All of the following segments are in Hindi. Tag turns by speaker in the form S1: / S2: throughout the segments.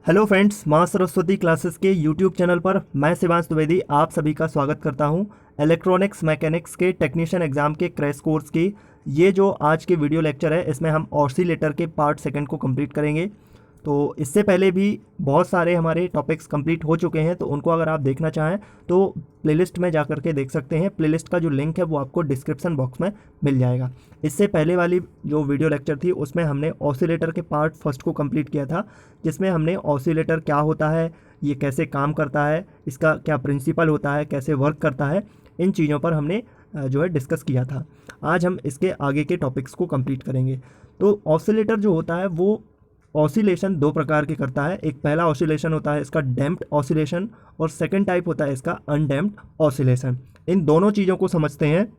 S1: हेलो फ्रेंड्स, माँ सरस्वती क्लासेस के यूट्यूब चैनल पर मैं शिवांश द्विवेदी आप सभी का स्वागत करता हूँ। इलेक्ट्रॉनिक्स मैकेनिक्स के टेक्नीशियन एग्ज़ाम के क्रैश कोर्स की ये जो आज के वीडियो लेक्चर है, इसमें हम ऑसिलेटर के पार्ट सेकंड को कंप्लीट करेंगे। तो इससे पहले भी बहुत सारे हमारे टॉपिक्स कंप्लीट हो चुके हैं, तो उनको अगर आप देखना चाहें तो प्लेलिस्ट में जा करके देख सकते हैं। प्लेलिस्ट का जो लिंक है वो आपको डिस्क्रिप्शन बॉक्स में मिल जाएगा। इससे पहले वाली जो वीडियो लेक्चर थी उसमें हमने ऑसिलेटर के पार्ट फर्स्ट को कंप्लीट किया था, जिसमें हमने ऑसिलेटर क्या होता है, ये कैसे काम करता है, इसका क्या प्रिंसिपल होता है, कैसे वर्क करता है, इन चीज़ों पर हमने जो है डिस्कस किया था। आज हम इसके आगे के टॉपिक्स को कंप्लीट करेंगे। तो ऑसिलेटर जो होता है वो ऑसिलेशन दो प्रकार के करता है। एक पहला ऑसिलेशन होता है इसका डैम्प्ड ऑसिलेशन, और सेकंड टाइप होता है इसका अनडैम्प्ड ऑसिलेशन। इन दोनों चीज़ों को समझते हैं।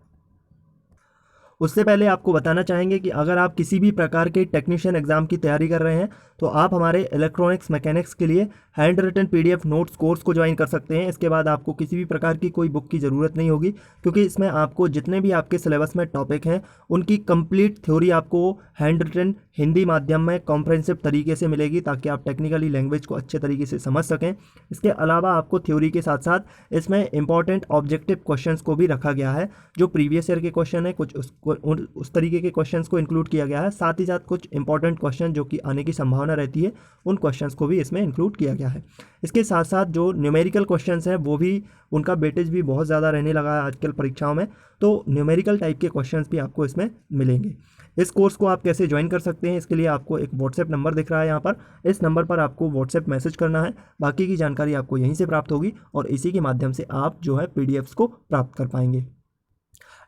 S1: उससे पहले आपको बताना चाहेंगे कि अगर आप किसी भी प्रकार के टेक्नीशियन एग्जाम की तैयारी कर रहे हैं तो आप हमारे इलेक्ट्रॉनिक्स मैकेनिक्स के लिए hand written PDF notes course को ज्वाइन कर सकते हैं। इसके बाद आपको किसी भी प्रकार की कोई बुक की ज़रूरत नहीं होगी, क्योंकि इसमें आपको जितने भी आपके सिलेबस में टॉपिक हैं उनकी कंप्लीट थ्योरी आपको हैंड रिटन हिंदी माध्यम में कॉम्प्रहेंसिव तरीके से मिलेगी, ताकि आप टेक्निकली लैंग्वेज को अच्छे तरीके से समझ सकें। इसके अलावा आपको थ्योरी के साथ साथ इसमें इंपॉर्टेंट ऑब्जेक्टिव क्वेश्चंस को भी रखा गया है। जो प्रीवियस ईयर के क्वेश्चन है कुछ उस तरीके के क्वेश्चंस को इंक्लूड किया गया है। साथ ही साथ कुछ इंपॉर्टेंट क्वेश्चन जो कि आने की संभावना रहती है उन क्वेश्चंस को भी इसमें इंक्लूड किया गया है। इसके साथ साथ जो न्यूमेरिकल क्वेश्चंस हैं वो भी, उनका वेटेज भी बहुत ज़्यादा रहने लगा है आजकल परीक्षाओं में, तो न्यूमेरिकल टाइप के क्वेश्चंस भी आपको इसमें मिलेंगे। इस कोर्स को आप कैसे ज्वाइन कर सकते हैं, इसके लिए आपको एक व्हाट्सएप नंबर दिख रहा है यहाँ पर। इस नंबर पर आपको व्हाट्सएप मैसेज करना है। बाकी की जानकारी आपको यहीं से प्राप्त होगी और इसी के माध्यम से आप जो है पीडीएफ्स को प्राप्त कर पाएंगे।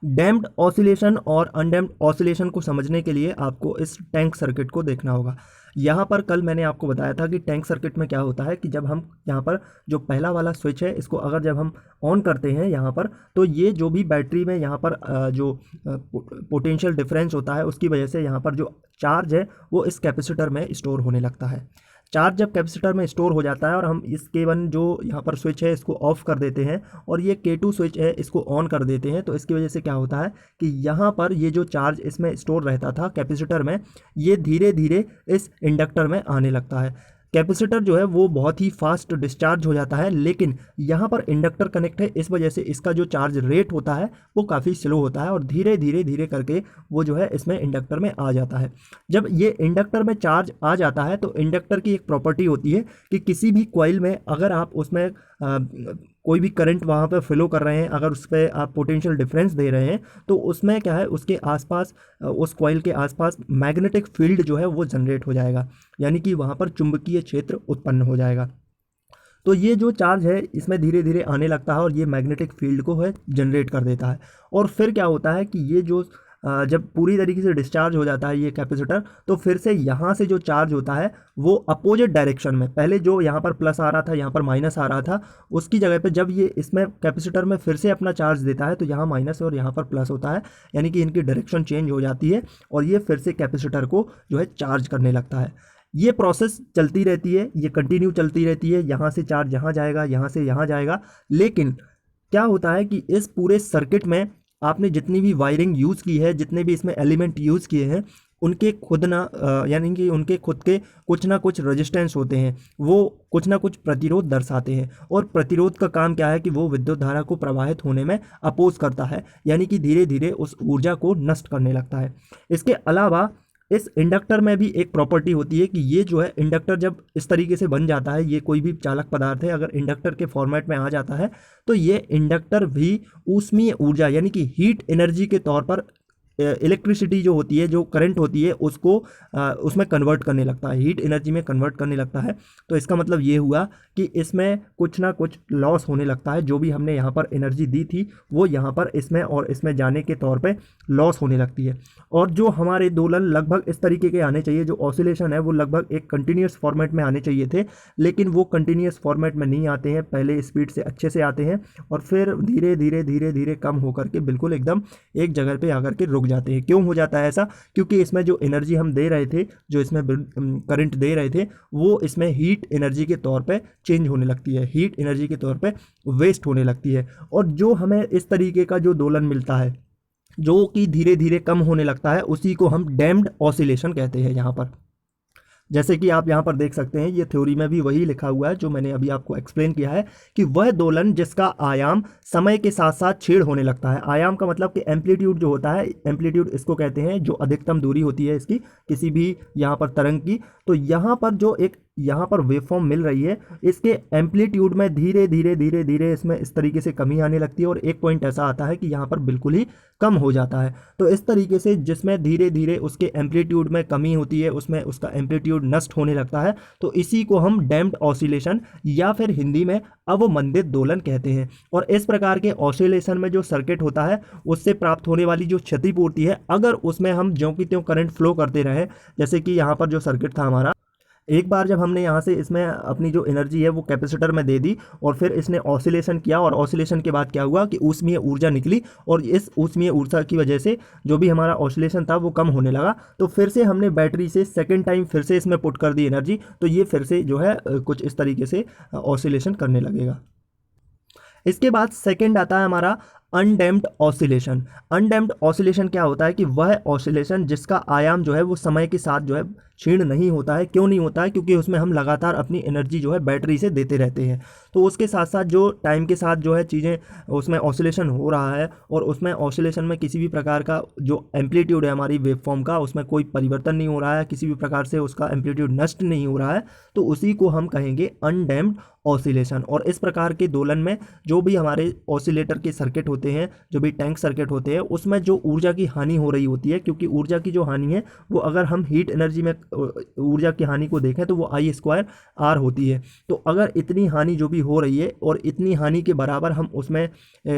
S1: डैम्प्ड ऑसिलेशन और अनडैम्प्ड ऑसिलेशन को समझने के लिए आपको इस टैंक सर्किट को देखना होगा। यहाँ पर कल मैंने आपको बताया था कि टैंक सर्किट में क्या होता है कि जब हम यहाँ पर जो पहला वाला स्विच है इसको अगर जब हम ऑन करते हैं यहाँ पर, तो ये जो भी बैटरी में यहाँ पर जो पोटेंशियल डिफरेंस होता है उसकी वजह से यहाँ पर जो चार्ज है वो इस कैपेसिटर में स्टोर होने लगता है। चार्ज जब कैपेसिटर में स्टोर हो जाता है और हम इस K1 जो यहाँ पर स्विच है इसको ऑफ कर देते हैं और ये K2 स्विच है इसको ऑन कर देते हैं, तो इसकी वजह से क्या होता है कि यहाँ पर ये जो चार्ज इसमें स्टोर रहता था कैपेसिटर में, ये धीरे धीरे इस इंडक्टर में आने लगता है। कैपेसिटर जो है वो बहुत ही फास्ट डिस्चार्ज हो जाता है, लेकिन यहाँ पर इंडक्टर कनेक्ट है, इस वजह से इसका जो चार्ज रेट होता है वो काफ़ी स्लो होता है और धीरे धीरे धीरे करके वो जो है इसमें इंडक्टर में आ जाता है। जब ये इंडक्टर में चार्ज आ जाता है तो इंडक्टर की एक प्रॉपर्टी होती है कि किसी भी कॉइल में अगर आप उसमें कोई भी करंट वहाँ पर फ्लो कर रहे हैं, अगर उस पर आप पोटेंशियल डिफरेंस दे रहे हैं, तो उसमें क्या है, उसके आसपास उस कॉइल के आसपास मैग्नेटिक फील्ड जो है वो जनरेट हो जाएगा, यानी कि वहाँ पर चुंबकीय क्षेत्र उत्पन्न हो जाएगा। तो ये जो चार्ज है इसमें धीरे धीरे आने लगता है और ये मैग्नेटिक फील्ड को है जनरेट कर देता है। और फिर क्या होता है कि ये जो जब पूरी तरीके से डिस्चार्ज हो जाता है ये कैपेसिटर, तो फिर से यहाँ से जो चार्ज होता है वो अपोजिट डायरेक्शन में, पहले जो यहाँ पर प्लस आ रहा था यहाँ पर माइनस आ रहा था, उसकी जगह पे जब ये इसमें कैपेसिटर में फिर से अपना चार्ज देता है तो यहाँ माइनस और यहाँ पर प्लस होता है, यानी कि इनकी डायरेक्शन चेंज हो जाती है और ये फिर से कैपेसिटर को जो है चार्ज करने लगता है। ये प्रोसेस चलती रहती है, ये कंटिन्यू चलती रहती है, यहाँ से चार्ज यहाँ जाएगा, यहाँ से यहाँ जाएगा। लेकिन क्या होता है कि इस पूरे सर्किट में आपने जितनी भी वायरिंग यूज़ की है, जितने भी इसमें एलिमेंट यूज़ किए हैं, उनके खुद ना यानी कि उनके खुद के कुछ ना कुछ रेजिस्टेंस होते हैं, वो कुछ ना कुछ प्रतिरोध दर्शाते हैं। और प्रतिरोध का काम क्या है कि वो विद्युत धारा को प्रवाहित होने में अपोज करता है, यानी कि धीरे धीरे उस ऊर्जा को नष्ट करने लगता है। इसके अलावा इस इंडक्टर में भी एक प्रॉपर्टी होती है कि ये जो है इंडक्टर जब इस तरीके से बन जाता है, ये कोई भी चालक पदार्थ है अगर इंडक्टर के फॉर्मेट में आ जाता है, तो ये इंडक्टर भी ऊष्मीय ऊर्जा यानी कि हीट एनर्जी के तौर पर इलेक्ट्रिसिटी जो होती है, जो करंट होती है, उसको उसमें कन्वर्ट करने लगता है, हीट एनर्जी में कन्वर्ट करने लगता है। तो इसका मतलब ये हुआ कि इसमें कुछ ना कुछ लॉस होने लगता है, जो भी हमने यहाँ पर एनर्जी दी थी वो यहाँ पर इसमें और इसमें जाने के तौर पे लॉस होने लगती है। और जो हमारे दोलन लगभग इस तरीके के आने चाहिए, जो ऑसिलेशन है वो लगभग एक कंटिन्यूस फॉर्मेट में आने चाहिए थे, लेकिन वो कंटिन्यूस फॉर्मेट में नहीं आते हैं। पहले स्पीड से अच्छे से आते हैं और फिर धीरे धीरे धीरे धीरे कम होकर के बिल्कुल एकदम एक जगह पे आकर के रुक जाते हैं। क्यों हो जाता है ऐसा? क्योंकि इसमें जो एनर्जी हम दे रहे थे, जो इसमें करंट दे रहे थे, वो इसमें हीट एनर्जी के तौर पे चेंज होने लगती है, हीट एनर्जी के तौर पे वेस्ट होने लगती है। और जो हमें इस तरीके का जो दोलन मिलता है जो कि धीरे धीरे कम होने लगता है, उसी को हम डैम्प्ड ऑसिलेशन कहते हैं यहाँ पर। जैसे कि आप यहाँ पर देख सकते हैं, ये थ्योरी में भी वही लिखा हुआ है जो मैंने अभी आपको एक्सप्लेन किया है कि वह दोलन जिसका आयाम समय के साथ साथ क्षीण होने लगता है। आयाम का मतलब कि एम्पलीट्यूड जो होता है, एम्पलीट्यूड इसको कहते हैं जो अधिकतम दूरी होती है इसकी किसी भी यहाँ पर तरंग की। तो यहाँ पर जो एक यहाँ पर वेवफॉर्म मिल रही है, इसके एम्पलीट्यूड में धीरे धीरे धीरे धीरे इसमें इस तरीके से कमी आने लगती है और एक पॉइंट ऐसा आता है कि यहाँ पर बिल्कुल ही कम हो जाता है। तो इस तरीके से जिसमें धीरे धीरे उसके एम्पलीट्यूड में कमी होती है, उसमें उसका एम्पलीट्यूड नष्ट होने लगता है, तो इसी को हम डैम्प्ड ऑसिलेशन या फिर हिंदी में अवमंदित दोलन कहते हैं। और इस प्रकार के ऑसिलेशन में जो सर्किट होता है उससे प्राप्त होने वाली जो क्षतिपूर्ति है, अगर उसमें हम ज्यों की त्यों करंट फ्लो करते रहें, जैसे कि यहाँ पर जो सर्किट था हमारा, एक बार जब हमने यहाँ से इसमें अपनी जो एनर्जी है वो कैपेसिटर में दे दी और फिर इसने ऑसिलेशन किया, और ऑसिलेशन के बाद क्या हुआ कि ऊष्मीय ऊर्जा निकली, और इस ऊष्मीय ऊर्जा की वजह से जो भी हमारा ऑसिलेशन था वो कम होने लगा। तो फिर से हमने बैटरी से सेकेंड टाइम फिर से इसमें पुट कर दी एनर्जी, तो ये फिर से जो है कुछ इस तरीके से ऑसिलेशन करने लगेगा। इसके बाद सेकेंड आता है हमारा अनडैम्प्ड ऑसिलेशन। अनडैम्प्ड ऑसिलेशन क्या होता है कि वह ऑसिलेशन जिसका आयाम जो है वो समय के साथ जो है क्षीण नहीं होता है। क्यों नहीं होता है? क्योंकि उसमें हम लगातार अपनी एनर्जी जो है बैटरी से देते रहते हैं। तो उसके साथ साथ जो टाइम के साथ जो है चीज़ें उसमें ऑसिलेशन हो रहा है, और उसमें ऑसिलेशन में किसी भी प्रकार का जो एम्पलीट्यूड है हमारी वेवफॉर्म का, उसमें कोई परिवर्तन नहीं हो रहा है, किसी भी प्रकार से उसका एम्पलीट्यूड नष्ट नहीं हो रहा है, तो उसी को हम कहेंगे अनडैम्प्ड ऑसिलेशन। और इस प्रकार के दोलन में जो भी हमारे ऑसिलेटर के सर्किट होते हैं, जो भी टैंक सर्किट होते हैं, उसमें जो ऊर्जा की हानि हो रही होती है, क्योंकि ऊर्जा की जो हानि है वो अगर हम हीट एनर्जी में ऊर्जा की हानि को देखें तो वो I² R होती है। तो अगर इतनी हानि जो भी हो रही है और इतनी हानि के बराबर हम उसमें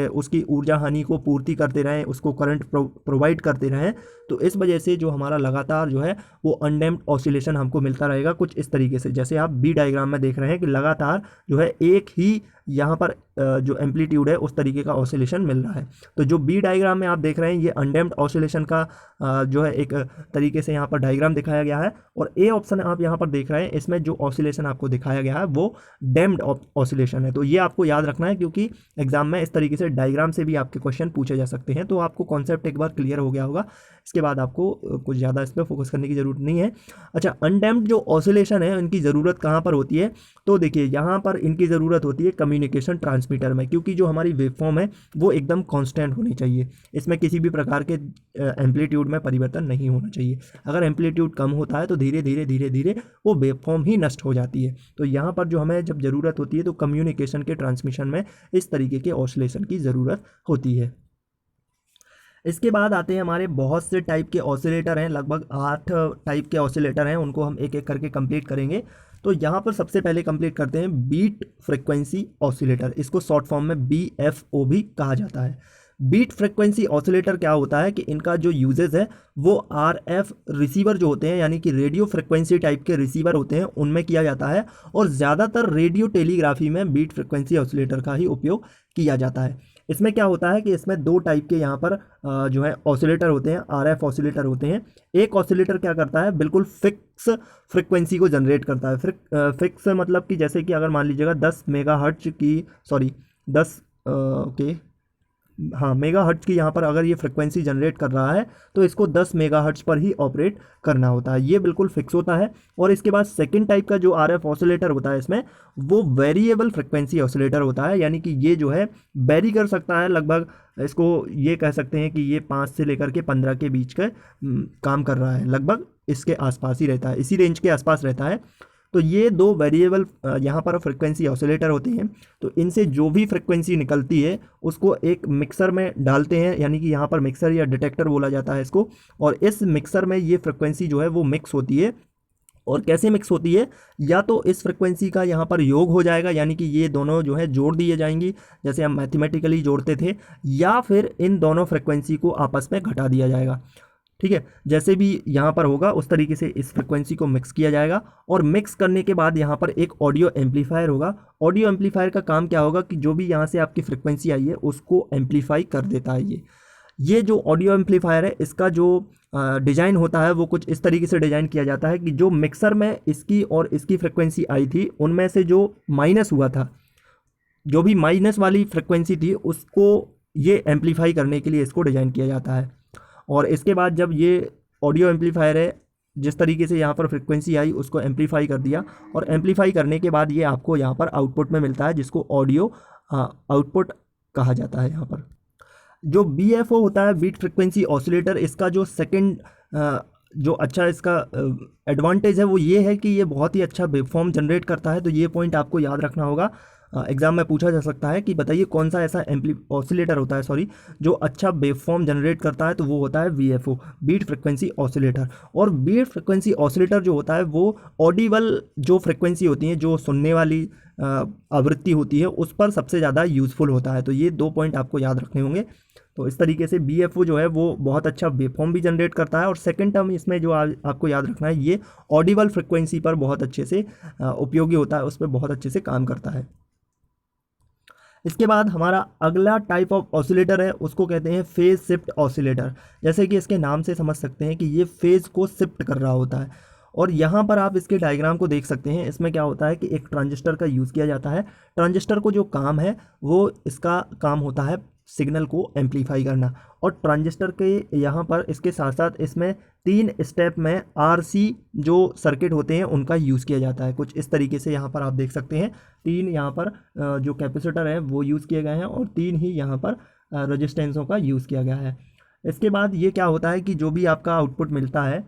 S1: उसकी ऊर्जा हानि को पूर्ति करते रहें, उसको करंट प्रोवाइड करते रहें, तो इस वजह से जो हमारा लगातार जो है वो अनडैम्प्ड ऑसिलेशन हमको मिलता रहेगा कुछ इस तरीके से। जैसे आप बी डायग्राम में देख रहे हैं कि लगातार जो है एक ही यहाँ पर जो एम्पलीट्यूड है उस तरीके का ऑसिलेशन मिल रहा है। तो जो बी डायग्राम में आप देख रहे हैं ये अनडैम्प्ड ऑसिलेशन का जो है एक तरीके से यहाँ पर डायग्राम दिखाया गया है, और ए ऑप्शन आप यहाँ पर देख रहे हैं, इसमें जो ऑसिलेशन आपको दिखाया गया है वो डैम्प्ड ऑसिलेशन है। तो ये आपको याद रखना है, क्योंकि एग्जाम में इस तरीके से डायग्राम से भी आपके क्वेश्चन पूछे जा सकते हैं। तो आपको कॉन्सेप्ट एक बार क्लियर हो गया होगा, इसके बाद आपको कुछ ज़्यादा इस पर फोकस करने की ज़रूरत नहीं है। अच्छा, अनडैम्प्ड जो ऑसिलेशन है इनकी ज़रूरत कहाँ पर होती है? तो देखिए यहाँ पर इनकी ज़रूरत होती है कम्युनिकेशन ट्रांसमीटर में, क्योंकि जो हमारी वेवफॉर्म है वो एकदम कांस्टेंट होनी चाहिए, इसमें किसी भी प्रकार के एम्पलीट्यूड में परिवर्तन नहीं होना चाहिए। अगर एम्पलीट्यूड कम होता है तो धीरे धीरे धीरे धीरे वो वेवफॉर्म ही नष्ट हो जाती है। तो यहाँ पर जो हमें जब ज़रूरत होती है तो कम्युनिकेशन के ट्रांसमिशन में इस तरीके के ऑसिलेशन की ज़रूरत होती है। इसके बाद आते हैं हमारे बहुत से टाइप के ऑसिलेटर हैं, लगभग 8 टाइप के ऑसिलेटर हैं, उनको हम एक एक करके कंप्लीट करेंगे। तो यहाँ पर सबसे पहले कंप्लीट करते हैं बीट फ्रिक्वेंसी ऑसिलेटर, इसको शॉर्ट फॉर्म में BFO भी कहा जाता है। बीट फ्रिक्वेंसी ऑसिलेटर क्या होता है कि इनका जो यूजेस है वो RF रिसीवर जो होते हैं, यानी कि रेडियो फ्रिक्वेंसी टाइप के रिसीवर होते हैं, उनमें किया जाता है, और ज़्यादातर रेडियो टेलीग्राफी में बीट फ्रिक्वेंसी ऑसिलेटर का ही उपयोग किया जाता है। इसमें क्या होता है कि इसमें 2 टाइप के यहाँ पर जो है ऑसिलेटर होते हैं, RF ऑसिलेटर होते हैं। एक ऑसिलेटर क्या करता है, बिल्कुल फिक्स फ्रिक्वेंसी को जनरेट करता है। फिक्स मतलब कि जैसे कि अगर मान लीजिएगा 10 मेगाहर्ट्ज की, सॉरी 10 मेगाहर्ट्ज की यहाँ पर अगर ये फ्रिक्वेंसी जनरेट कर रहा है तो इसको 10 मेगाहर्ट्ज पर ही ऑपरेट करना होता है, ये बिल्कुल फिक्स होता है। और इसके बाद सेकंड टाइप का जो RF ऑसिलेटर होता है इसमें वो वेरिएबल फ्रिक्वेंसी ऑसिलेटर होता है, यानी कि ये जो है वेरी कर सकता है, लगभग इसको ये कह सकते हैं कि ये 5 से लेकर के 15 के बीच का काम कर रहा है, लगभग इसके आसपास ही रहता है, इसी रेंज के आसपास रहता है। तो ये 2 वेरिएबल यहाँ पर फ्रिक्वेंसी ऑसिलेटर होते हैं। तो इनसे जो भी फ्रिक्वेंसी निकलती है उसको एक मिक्सर में डालते हैं, यानी कि यहाँ पर मिक्सर या डिटेक्टर बोला जाता है इसको, और इस मिक्सर में ये फ्रिक्वेंसी जो है वो मिक्स होती है। और कैसे मिक्स होती है, या तो इस फ्रिक्वेंसी का यहाँ पर योग हो जाएगा, यानी कि ये दोनों जो है जोड़ दिए जाएंगी जैसे हम मैथमेटिकली जोड़ते थे, या फिर इन दोनों फ्रिक्वेंसी को आपस में घटा दिया जाएगा। ठीक है, जैसे भी यहाँ पर होगा उस तरीके से इस फ्रिक्वेंसी को मिक्स किया जाएगा। और मिक्स करने के बाद यहाँ पर एक ऑडियो एम्पलीफायर होगा। ऑडियो एम्पलीफायर का काम क्या होगा कि जो भी यहाँ से आपकी फ्रिक्वेंसी आई है उसको एम्पलीफाई कर देता है। ये जो ऑडियो एम्पलीफायर है इसका जो डिज़ाइन होता है वो कुछ इस तरीके से डिज़ाइन किया जाता है कि जो मिक्सर में इसकी और इसकी फ्रिक्वेंसी आई थी उनमें से जो माइनस हुआ था, जो भी माइनस वाली फ्रिक्वेंसी थी उसको ये एम्पलीफाई करने के लिए इसको डिज़ाइन किया जाता है। और इसके बाद जब ये ऑडियो एम्पलीफायर है जिस तरीके से यहाँ पर फ्रिक्वेंसी आई उसको एम्पलीफाई कर दिया, और एम्पलीफाई करने के बाद ये आपको यहाँ पर आउटपुट में मिलता है, जिसको ऑडियो आउटपुट कहा जाता है। यहाँ पर जो BFO होता है, बीट फ्रिक्वेंसी ऑसिलेटर, इसका जो सेकंड जो अच्छा इसका एडवांटेज है वो ये है कि ये बहुत ही अच्छा वेवफॉर्म जनरेट करता है। तो ये पॉइंट आपको याद रखना होगा। एग्जाम में पूछा जा सकता है कि बताइए कौन सा ऐसा ऑसिलेटर होता है, सॉरी, जो अच्छा वेवफॉर्म जनरेट करता है, तो वो होता है BFO, बीट फ्रिक्वेंसी ऑसिलेटर। और बीट फ्रिक्वेंसी ऑसिलेटर जो होता है वो ऑडिबल जो फ्रिक्वेंसी होती है, जो सुनने वाली आवृत्ति होती है, उस पर सबसे ज़्यादा यूज़फुल होता है। तो ये 2 पॉइंट आपको याद रखने होंगे। तो इस तरीके से BFO जो है वो बहुत अच्छा वेवफॉर्म भी जनरेट करता है, और सेकंड टर्म इसमें जो आपको याद रखना है, ये ऑडिबल फ्रिक्वेंसी पर बहुत अच्छे से उपयोगी होता है, उस पर बहुत अच्छे से काम करता है। इसके बाद हमारा अगला टाइप ऑफ ऑसिलेटर है, उसको कहते हैं फेज शिफ्ट ऑसिलेटर। जैसे कि इसके नाम से समझ सकते हैं कि ये फेज को शिफ्ट कर रहा होता है। और यहाँ पर आप इसके डायग्राम को देख सकते हैं। इसमें क्या होता है कि एक ट्रांजिस्टर का यूज़ किया जाता है। ट्रांजिस्टर को जो काम है वो, इसका काम होता है सिग्नल को एम्पलीफाई करना। और ट्रांजिस्टर के यहाँ पर इसके साथ साथ इसमें 3 स्टेप में RC जो सर्किट होते हैं उनका यूज़ किया जाता है। कुछ इस तरीके से यहाँ पर आप देख सकते हैं, 3 यहाँ पर जो कैपेसिटर है वो यूज़ किए गए हैं, और 3 ही यहाँ पर रजिस्टेंसों का यूज़ किया गया है। इसके बाद ये क्या होता है कि जो भी आपका आउटपुट मिलता है,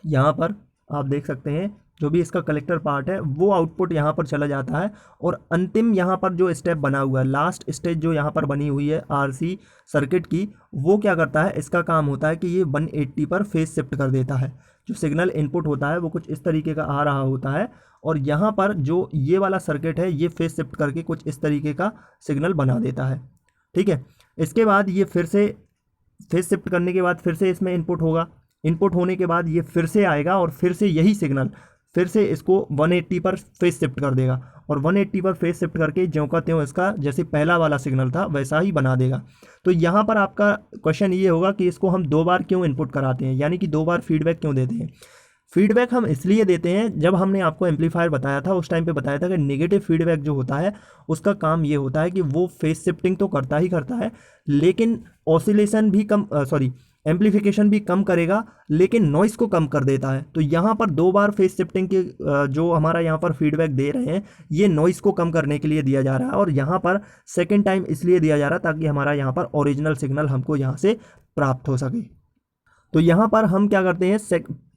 S1: यहाँ पर आप देख सकते हैं, जो भी इसका कलेक्टर पार्ट है वो आउटपुट यहाँ पर चला जाता है। और अंतिम यहाँ पर जो स्टेप बना हुआ है, लास्ट स्टेज जो यहाँ पर बनी हुई है RC सर्किट की, वो क्या करता है, इसका काम होता है कि ये 180 पर फेज शिफ्ट कर देता है। जो सिग्नल इनपुट होता है वो कुछ इस तरीके का आ रहा होता है, और यहाँ पर जो ये वाला सर्किट है ये फेज शिफ्ट करके कुछ इस तरीके का सिग्नल बना देता है। ठीक है। इसके बाद ये फिर से फेज शिफ्ट करने के बाद फिर से इसमें इनपुट होगा। इनपुट होने के बाद ये फिर से आएगा, और फिर से यही सिग्नल फिर से इसको 180 पर फेज शिफ्ट कर देगा, और 180 पर फेज शिफ्ट करके ज्यों का त्यों इसका जैसे पहला वाला सिग्नल था वैसा ही बना देगा। तो यहाँ पर आपका क्वेश्चन ये होगा कि इसको हम 2 बार क्यों इनपुट कराते हैं, यानी कि 2 बार फीडबैक क्यों देते हैं। फीडबैक हम इसलिए देते हैं, जब हमने आपको एम्पलीफायर बताया था उस टाइम पे बताया था कि नेगेटिव फीडबैक जो होता है उसका काम ये होता है कि वो फेज शिफ्टिंग तो करता ही करता है, लेकिन ऑसिलेशन भी कम, एम्पलीफिकेशन भी कम करेगा, लेकिन नॉइस को कम कर देता है। तो यहाँ पर 2 बार फेज शिफ्टिंग के जो हमारा यहाँ पर फीडबैक दे रहे हैं, ये नॉइस को कम करने के लिए दिया जा रहा है, और यहाँ पर सेकेंड टाइम इसलिए दिया जा रहा है ताकि हमारा यहाँ पर ओरिजिनल सिग्नल हमको यहाँ से प्राप्त हो सके। तो यहाँ पर हम क्या करते हैं,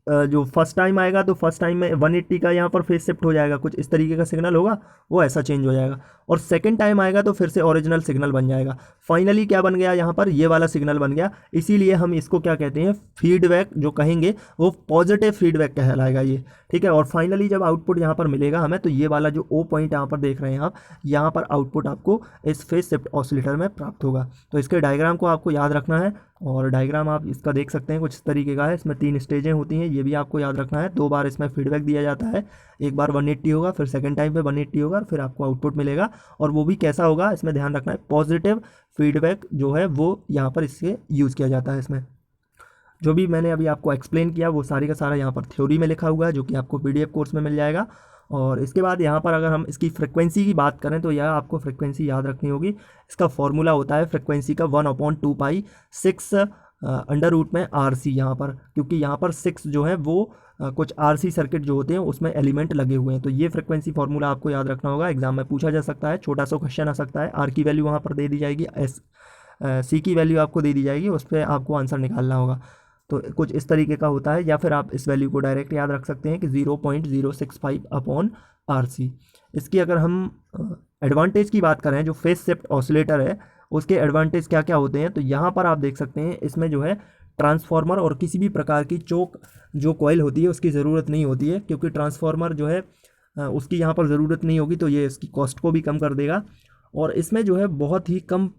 S1: जो फर्स्ट टाइम आएगा तो फर्स्ट टाइम में 180 का यहाँ पर फेज शिफ्ट हो जाएगा, कुछ इस तरीके का सिग्नल होगा, वो ऐसा चेंज हो जाएगा। और सेकंड टाइम आएगा तो फिर से ओरिजिनल सिग्नल बन जाएगा। फाइनली क्या बन गया, यहाँ पर ये वाला सिग्नल बन गया। इसीलिए हम इसको क्या कहते हैं, फीडबैक जो कहेंगे वो पॉजिटिव फीडबैक कहलाएगा ये। ठीक है। और फाइनली जब आउटपुट यहाँ पर मिलेगा हमें, तो ये वाला जो O पॉइंट यहाँ पर देख रहे हैं आप, यहाँ पर आउटपुट आपको इस फेज शिफ्ट ऑसिलेटर में प्राप्त होगा। तो इसके डायग्राम को आपको याद रखना है, और डायग्राम आप इसका देख सकते हैं कुछ इस तरीके का है। इसमें 3 स्टेजें होती हैं, ये भी आपको याद रखना है। 2 बार इसमें फीडबैक दिया जाता है, एक बार 180 होगा, फिर सेकंड टाइम पे 180 होगा, और फिर आपको आउटपुट मिलेगा। और वो भी कैसा होगा, इसमें ध्यान रखना है, पॉजिटिव फीडबैक जो है वो यहाँ पर इससे यूज़ किया जाता है। इसमें जो भी मैंने अभी आपको एक्सप्लेन किया वो सारी का सारा यहाँ पर थ्योरी में लिखा हुआ है, जो कि आपको PDF कोर्स में मिल जाएगा। और इसके बाद यहाँ पर अगर हम इसकी फ्रिक्वेंसी की बात करें, तो यह आपको फ्रिक्वेंसी याद रखनी होगी। इसका फॉर्मूला होता है फ्रिक्वेंसी का 1/2π 6 अंडर रूट में RC, यहाँ पर क्योंकि यहाँ पर 6 जो है वो कुछ RC सर्किट जो होते हैं उसमें एलिमेंट लगे हुए हैं। तो ये फ्रिक्वेंसी फार्मूला आपको याद रखना होगा, एग्जाम में पूछा जा सकता है, छोटा सा क्वेश्चन आ सकता है। R की वैल्यू वहाँ पर दे दी जाएगी, C की वैल्यू आपको दे दी जाएगी, उस पर आपको आंसर निकालना होगा। तो कुछ इस तरीके का होता है, या फिर आप इस वैल्यू को डायरेक्ट याद रख सकते हैं कि 0.065/RC। इसकी अगर हम एडवांटेज की बात करें, जो फेज शिफ्ट ऑसिलेटर है उसके एडवांटेज क्या क्या होते हैं, तो यहाँ पर आप देख सकते हैं इसमें जो है ट्रांसफार्मर और किसी भी प्रकार की चोक जो कॉइल होती है उसकी ज़रूरत नहीं होती है, क्योंकि ट्रांसफार्मर जो है उसकी यहाँ पर ज़रूरत नहीं होगी, तो ये इसकी कॉस्ट को भी कम कर देगा। और इसमें जो है बहुत ही कम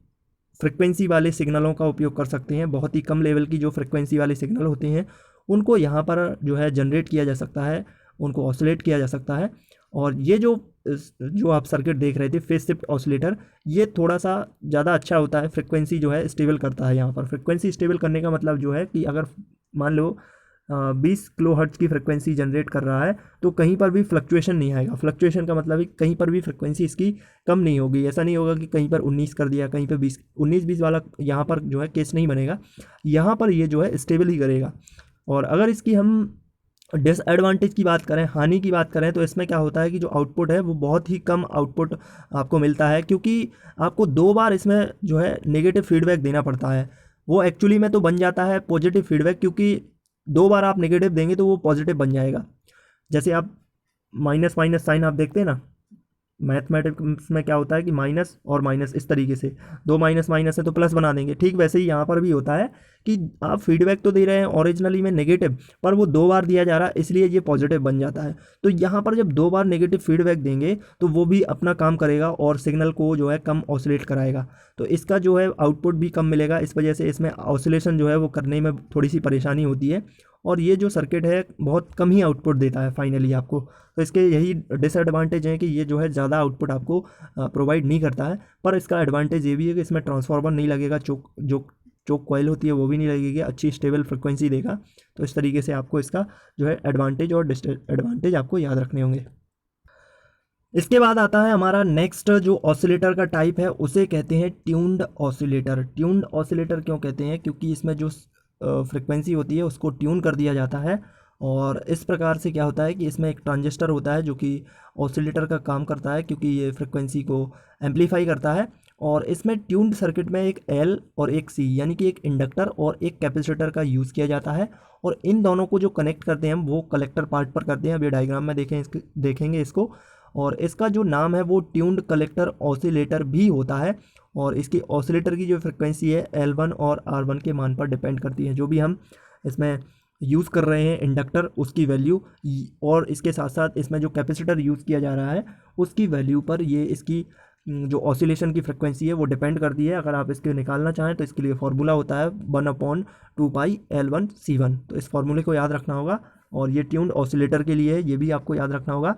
S1: फ्रिक्वेंसी वाले सिग्नलों का उपयोग कर सकते हैं। बहुत ही कम लेवल की जो फ्रिक्वेंसी वाले सिग्नल होते हैं उनको यहाँ पर जो है जनरेट किया जा सकता है, उनको ऑसिलेट किया जा सकता है। और ये जो आप सर्किट देख रहे थे फेज शिफ्ट ऑसिलेटर, ये थोड़ा सा ज़्यादा अच्छा होता है, फ्रिक्वेंसी जो है स्टेबल करता है। यहाँ पर फ्रिक्वेंसी स्टेबल करने का मतलब जो है कि अगर मान लो 20 किलोहर्ट्ज़ की फ्रिक्वेंसी जनरेट कर रहा है तो कहीं पर भी फ्लक्चुएशन नहीं आएगा। फ्लक्चुएशन का मतलब है कहीं पर भी फ्रिक्वेंसी इसकी कम नहीं होगी। ऐसा नहीं होगा कि कहीं पर 19 कर दिया, कहीं पर 20, 19-20 वाला यहाँ पर जो है केस नहीं बनेगा। यहाँ पर ये जो है स्टेबल ही करेगा। और अगर इसकी हम डिसएडवांटेज की बात करें, हानि की बात करें, तो इसमें क्या होता है कि जो आउटपुट है वो बहुत ही कम आउटपुट आपको मिलता है, क्योंकि आपको 2 बार इसमें जो है नेगेटिव फीडबैक देना पड़ता है। वो एक्चुअली में तो बन जाता है पॉजिटिव फीडबैक, क्योंकि 2 बार आप नेगेटिव देंगे तो वो पॉजिटिव बन जाएगा। जैसे आप माइनस माइनस साइन आप देखते हैं ना, मैथमेटिक्स में क्या होता है कि माइनस और माइनस इस तरीके से, दो माइनस माइनस है तो प्लस बना देंगे, ठीक वैसे ही यहाँ पर भी होता है कि आप फीडबैक तो दे रहे हैं ओरिजिनली में नेगेटिव, पर वो 2 बार दिया जा रहा है इसलिए ये पॉजिटिव बन जाता है। तो यहाँ पर जब 2 बार नेगेटिव फीडबैक देंगे तो वो भी अपना काम करेगा और सिग्नल को जो है कम ऑसिलेट कराएगा, तो इसका जो है आउटपुट भी कम मिलेगा। इस वजह से इसमें ऑसिलेशन जो है वो करने में थोड़ी सी परेशानी होती है, और ये जो सर्किट है बहुत कम ही आउटपुट देता है फाइनली आपको। तो इसके यही डिसएडवांटेज हैं कि ये जो है ज़्यादा आउटपुट आपको प्रोवाइड नहीं करता है। पर इसका एडवांटेज ये भी है कि इसमें ट्रांसफार्मर नहीं लगेगा, चोक कॉइल होती है वो भी नहीं लगेगी, अच्छी स्टेबल फ्रिक्वेंसी देगा। तो इस तरीके से आपको इसका जो है एडवांटेज और डिसएडवांटेज आपको याद रखने होंगे। इसके बाद आता है हमारा नेक्स्ट जो ऑसिलेटर का टाइप है, उसे कहते हैं ट्यून्ड ऑसिलेटर। ट्यून्ड ऑसिलेटर क्यों कहते हैं? क्योंकि इसमें जो फ्रिक्वेंसी होती है उसको ट्यून कर दिया जाता है, और इस प्रकार से क्या होता है कि इसमें एक ट्रांजिस्टर होता है जो कि ऑसिलेटर का काम करता है, क्योंकि ये फ्रिक्वेंसी को एम्पलीफाई करता है। और इसमें ट्यून्ड सर्किट में एक एल और एक सी, यानी कि एक इंडक्टर और एक कैपेसिटर का यूज़ किया जाता है, और इन दोनों को जो कनेक्ट करते हैं हम वो कलेक्टर पार्ट पर करते हैं। अब ये डायग्राम में देखेंगे इसको, और इसका जो नाम है वो ट्यून्ड कलेक्टर ऑसिलेटर भी होता है। और इसकी ऑसिलेटर की जो फ्रिक्वेंसी है L1 और R1 के मान पर डिपेंड करती है। जो भी हम इसमें यूज़ कर रहे हैं इंडक्टर, उसकी वैल्यू, और इसके साथ साथ इसमें जो कैपेसिटर यूज़ किया जा रहा है उसकी वैल्यू पर ये इसकी जो ऑसिलेशन की फ्रिक्वेंसी है वो डिपेंड करती है। अगर आप इसके निकालना चाहें तो इसके लिए फार्मूला होता है 1/2π L1C1। तो इस फार्मूले को याद रखना होगा, और ये ट्यून्ड ऑसिलेटर के लिए है, ये भी आपको याद रखना होगा।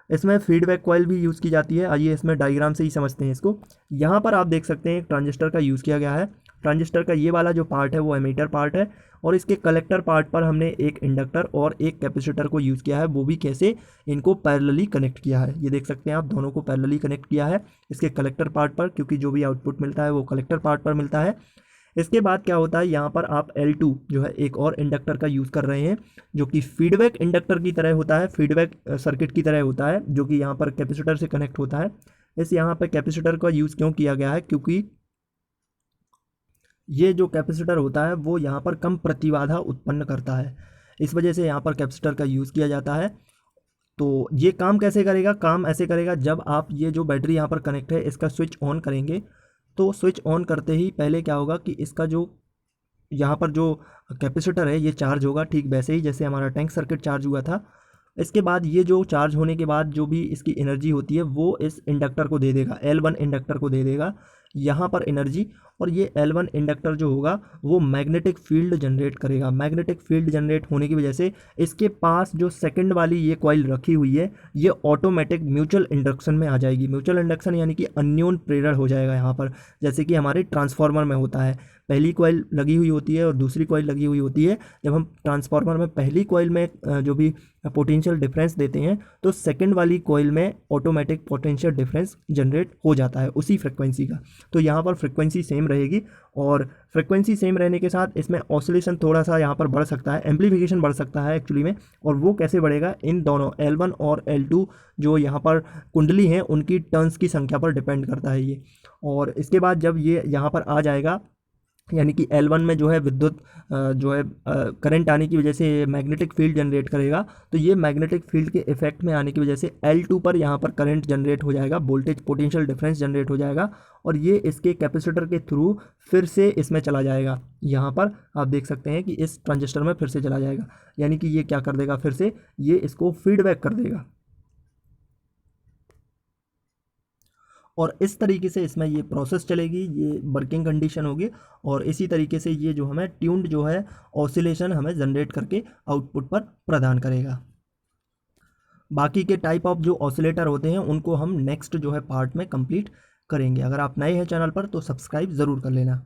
S1: इसमें फीडबैक कॉइल भी यूज़ की जाती है। आइए इसमें डायग्राम से ही समझते हैं इसको। यहाँ पर आप देख सकते हैं एक ट्रांजिस्टर का यूज़ किया गया है। ट्रांजिस्टर का ये वाला जो पार्ट है वो एमीटर पार्ट है, और इसके कलेक्टर पार्ट पर हमने एक इंडक्टर और एक कैपेसिटर को यूज़ किया है। वो भी कैसे? इनको पैरेलली कनेक्ट किया है। ये देख सकते हैं आप, दोनों को पैरेलली कनेक्ट किया है इसके कलेक्टर पार्ट पर, क्योंकि जो भी आउटपुट मिलता है वो कलेक्टर पार्ट पर मिलता है। इसके बाद क्या होता है, यहाँ पर आप L2 जो है एक और इंडक्टर का यूज़ कर रहे हैं, जो कि फीडबैक इंडक्टर की तरह होता है, फीडबैक सर्किट की तरह होता है, जो कि यहाँ पर कैपेसिटर से कनेक्ट होता है। इस यहाँ पर कैपेसिटर का यूज़ क्यों किया गया है? क्योंकि ये जो कैपेसिटर होता है वो यहाँ पर कम प्रतिबाधा उत्पन्न करता है, इस वजह से यहाँ पर कैपेसिटर का यूज़ किया जाता है। तो ये काम कैसे करेगा? काम ऐसे करेगा, जब आप ये जो बैटरी यहाँ पर कनेक्ट है इसका स्विच ऑन करेंगे, तो स्विच ऑन करते ही पहले क्या होगा कि इसका जो यहाँ पर जो कैपेसिटर है ये चार्ज होगा, ठीक वैसे ही जैसे हमारा टैंक सर्किट चार्ज हुआ था। इसके बाद ये जो चार्ज होने के बाद जो भी इसकी एनर्जी होती है वो इस इंडक्टर को दे देगा, L1 इंडक्टर को दे देगा यहाँ पर एनर्जी। और ये L1 इंडक्टर जो होगा वो मैग्नेटिक फील्ड जनरेट करेगा। मैग्नेटिक फील्ड जनरेट होने की वजह से इसके पास जो सेकंड वाली ये कॉइल रखी हुई है ये ऑटोमेटिक म्यूचुअल इंडक्शन में आ जाएगी। म्यूचुअल इंडक्शन यानी कि अन्योन प्रेरण हो जाएगा यहाँ पर, जैसे कि हमारे ट्रांसफार्मर में होता है, पहली कॉइल लगी हुई होती है और दूसरी कॉइल लगी हुई होती है। जब हम ट्रांसफार्मर में पहली कॉइल में जो भी पोटेंशियल डिफरेंस देते हैं तो सेकंड वाली कॉइल में ऑटोमेटिक पोटेंशियल डिफरेंस जनरेट हो जाता है उसी फ्रिक्वेंसी का। तो यहाँ पर फ्रिक्वेंसी सेम रहेगी, और फ्रिक्वेंसी सेम रहने के साथ इसमें ऑसिलेशन थोड़ा सा यहाँ पर बढ़ सकता है, एम्प्लीफिकेशन बढ़ सकता है एक्चुअली में। और वो कैसे बढ़ेगा? इन दोनों L1 और L2 जो यहाँ पर कुंडली हैं उनकी टर्न्स की संख्या पर डिपेंड करता है ये। और इसके बाद जब ये यहाँ पर आ जाएगा, यानी कि L1 में जो है विद्युत जो है करंट आने की वजह से मैग्नेटिक फील्ड जनरेट करेगा, तो ये मैग्नेटिक फील्ड के इफेक्ट में आने की वजह से L2 पर यहाँ पर करंट जनरेट हो जाएगा, वोल्टेज पोटेंशियल डिफरेंस जनरेट हो जाएगा, और ये इसके कैपेसिटर के थ्रू फिर से इसमें चला जाएगा। यहाँ पर आप देख सकते हैं कि इस ट्रांजिस्टर में फिर से चला जाएगा, यानी कि ये क्या कर देगा, फिर से ये इसको फीडबैक कर देगा। और इस तरीके से इसमें ये प्रोसेस चलेगी, ये वर्किंग कंडीशन होगी, और इसी तरीके से ये जो हमें ट्यून्ड जो है ऑसिलेशन हमें जनरेट करके आउटपुट पर प्रदान करेगा। बाकी के टाइप ऑफ जो ऑसिलेटर होते हैं उनको हम नेक्स्ट जो है पार्ट में कंप्लीट करेंगे। अगर आप नए हैं चैनल पर तो सब्सक्राइब ज़रूर कर लेना।